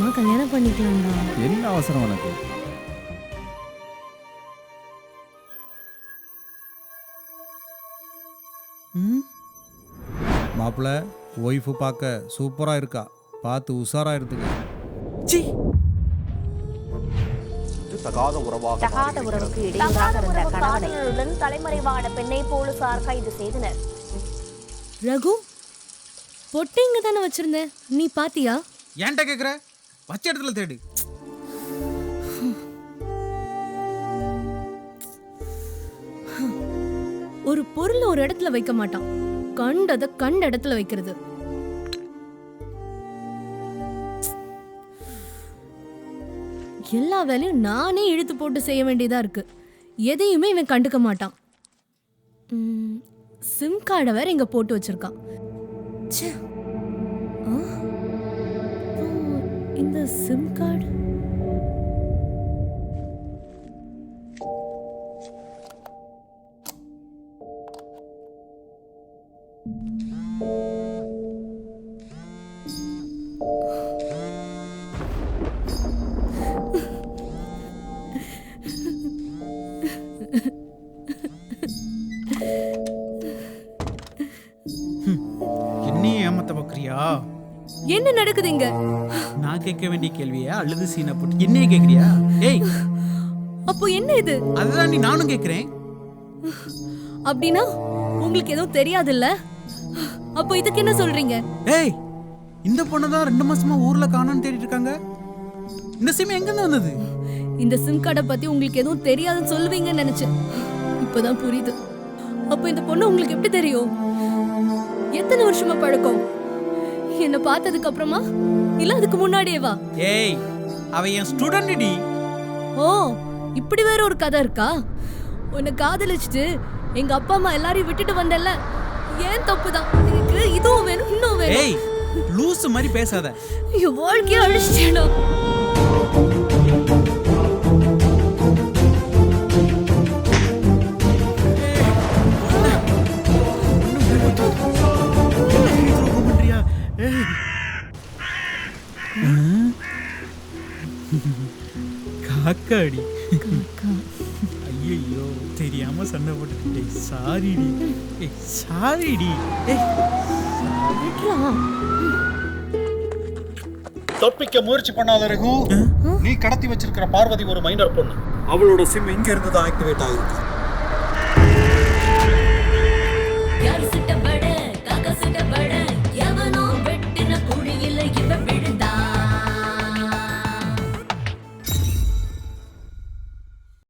பேசாம கல்யாணம் பண்ணிக்கலாம்டா. என்ன அவசரம் உனக்கு? மாப்பிள்ள ஒய்ஃபு பார்க்க சூப்பரா இருக்கா, பார்த்து உஷாரா இருந்துக்க. தகாத உறவுக்கு இடையூறாக இருந்த கணவனுடன் தலைமறைவான பெண்ணை போலீசார் கைது செய்தனர். ரகு, பொட்டு இங்க தானே வச்சிருந்த, நீ பாத்தியா? ஏன்டா கேக்குற? வச்ச இடத்துல தேடு. ஒரு பொருள் ஒரு இடத்துல வைக்க மாட்டான், கண்ட இடத்துல வைக்கிறது. எல்லா வேலையும் நானே இழுத்து போட்டு செய்ய வேண்டியதா இருக்கு. எதையுமே இவன் கண்டுக்க மாட்டான். சிம் கார்டை வேற இங்க போட்டு வச்சிருக்கான். இந்த சிம் கார்டு என்ன நடக்குது இங்க? நான் கேட்க வேண்டிய கேள்வியா அழுது சீனை போட்டு என்னைய கேக்குறியா? ஏய், அப்போ என்ன இது? அதுதான் நீ நானும் கேக்குறேன். அப்படின்னா உங்களுக்கு எதுவும் தெரியாதுல்ல? அப்போ இதுக்கு என்ன சொல்றீங்க? ஏய், இந்த பொண்ணு தான் 2 மாசமா ஊர்ல காணோம்னு தேடிட்டு இருக்காங்க. இந்த சிம் எங்க இருந்து வந்தது? இந்த சிம் கார்டை பத்தி உங்களுக்கு எதுவும் தெரியாதுன்னு சொல்லுவீங்கன்னு நினைச்சேன். இப்பதான் புரியுது. அப்போ இந்த பொண்ணு உங்களுக்கு எப்படி தெரியும்? எத்தனை வருஷமா பழக்கம்? என்ன பார்த்ததுக்கு அப்புறமா இல்ல அதுக்கு முன்னாடியே வா? ஏய், அவ என் ஸ்டூடண்ட் டி. ஓ, இப்படி வேற ஒரு கதை இருக்கா? உன்னை காதலிச்சுட்டு எங்க அப்பா அம்மா எல்லாரையும் விட்டுட்டு வந்தல்ல, ஏன் தப்புதான். எனக்கு இதுவும் வேணும், இன்னும் வேணும். ஏய், லூசு மாதிரி பேசாத. என் வாழ்க்கைய அழிச்சிட்டேனா? காக்காடி. ஐயோ, தெரியாம சண்டை போட்டு. சாரிடி. சாரிடி. தப்பிக்க முயற்சி பண்ணாத ரகு. நீ கடத்தி வச்சிருக்கிற பார்வதி ஒரு மைனர் பொண்ணு. அவளோட சிம் இங்க இருந்து தான் ஆக்டிவேட் ஆயிருக்கு.